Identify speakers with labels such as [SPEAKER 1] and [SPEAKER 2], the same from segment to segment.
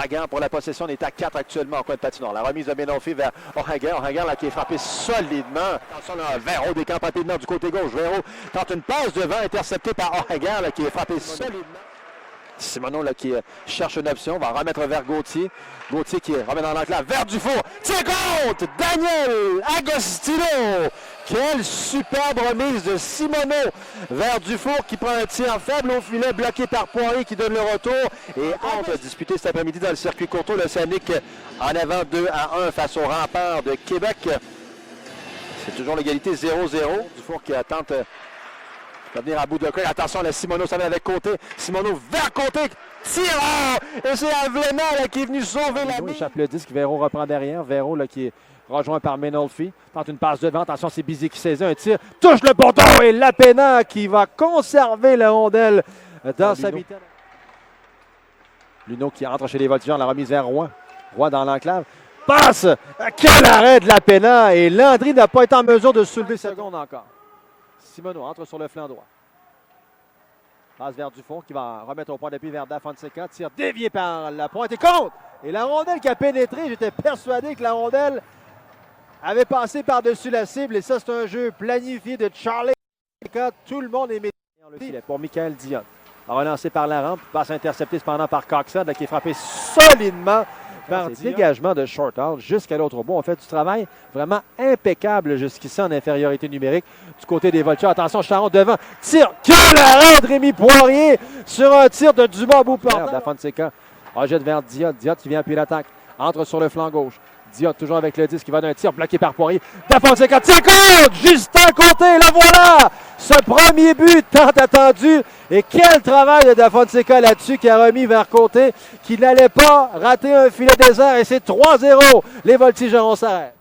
[SPEAKER 1] bagarre pour la possession. On est à 4 actuellement en coin de patinoire. La remise de Menolfi vers O'Hagan. O'Hagan là, qui est frappé solidement. Attention, là, Véro décampe rapidement du côté gauche. Véro tente une passe devant, interceptée par O'Hagan là, qui est frappé solidement. Simoneau là, qui cherche une option, va remettre vers Gauthier. Gauthier qui remet dans l'enclave vers Dufour. Tire contre Daniel Agostino. Quelle superbe remise de Simoneau vers Dufour qui prend un tir faible au filet, bloqué par Poirier qui donne le retour. Et entre disputé cet après-midi dans le circuit Courtois, l'Océanique en avant 2-1 face au Rempart de Québec. C'est toujours l'égalité 0-0. Dufour qui tente de venir à bout de cœur. Attention, le Simoneau s'en va avec Côté. Simoneau vers Côté. Tireur! Et c'est Avlena qui est venu sauver la mise.
[SPEAKER 2] Échappe le disque. Véro reprend derrière. Véro là, qui est rejoint par Menolfi. Tente une passe devant. Attention, c'est Bizet qui saisit un tir. Touche le bourdon et Lapena qui va conserver la rondelle dans sa mitaine. Luneau qui entre chez les Voltigeurs. La remise vers Roy. Roy dans l'enclave. Passe! Quel arrêt de Lapena! Et Landry n'a pas été en mesure de soulever cette seconde encore. Simoneau entre sur le flanc droit. Passe vers Dufour qui va remettre au point d'appui vers Dafonseca. Tire dévié par la pointe et contre! Et la rondelle qui a pénétré, j'étais persuadé que la rondelle avait passé par-dessus la cible. Et ça, c'est un jeu planifié de Charlie. Tout le monde est métier. Pour Michael Dion. Relancé par la rampe. Passe interceptée cependant par Coxon qui est frappé solidement par dégagement de short-out jusqu'à l'autre bout. On fait du travail vraiment impeccable jusqu'ici en infériorité numérique du côté des Voltigeurs. Attention, Charon devant. Tire. Quel arrêt de Rémi Poirier sur un tir de Dumas bout portant. Dafonseca rejette vers Diot. Diot qui vient appuyer l'attaque. Entre sur le flanc gauche. Diot toujours avec le disque qui va d'un tir bloqué par Poirier. Dafonseca tire contre! Justin Côté, le voilà! Ce premier but tant attendu. Et quel travail de Dafonseca là-dessus qui a remis vers Côté, qui n'allait pas rater un filet désert. Et c'est 3-0. Les Voltigeurs, on s'arrête.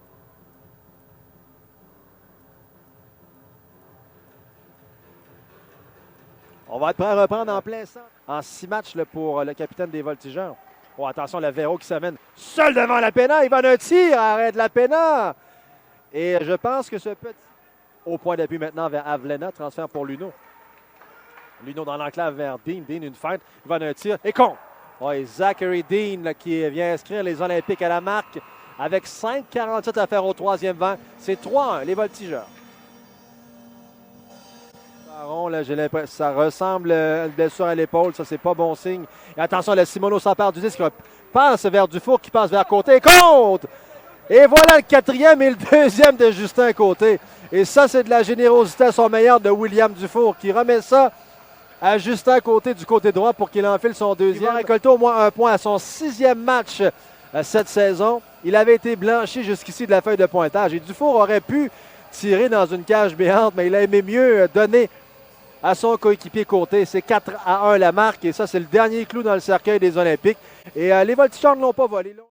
[SPEAKER 2] On va être prêt à reprendre en plein centre. En 6 matchs là, pour le capitaine des Voltigeurs. Oh, attention, le Véro qui s'amène seul devant Lapena. Il va d'un tir. Arrête Lapena. Et je pense que ce petit... Au point d'appui maintenant vers Avlena. Transfert pour Luneau. Luneau dans l'enclave vers Dean. Dean, une fête. Il va d'un tir. Et contre. Oh, et Zachary Dean là, qui vient inscrire les Olympiques à la marque avec 5,47 à faire au troisième vent. C'est 3-1, les Voltigeurs. Là, j'ai l'impression ça ressemble à une blessure à l'épaule. Ça, c'est pas bon signe. Et attention, le Simoneau s'empare du disque. Passe vers Dufour qui passe vers Côté. Compte! Et voilà le 4e et le 2e de Justin Côté. Et ça, c'est de la générosité à son meilleur de William Dufour qui remet ça à Justin Côté du côté droit pour qu'il enfile son 2e. Il va récolter au moins un point à son 6e match cette saison. Il avait été blanchi jusqu'ici de la feuille de pointage. Et Dufour aurait pu tirer dans une cage béante, mais il a aimé mieux donner à son coéquipier Côté. C'est 4-1 la marque et ça, c'est le dernier clou dans le cercueil des Olympiques. Et les Voltigeurs ne l'ont pas volé.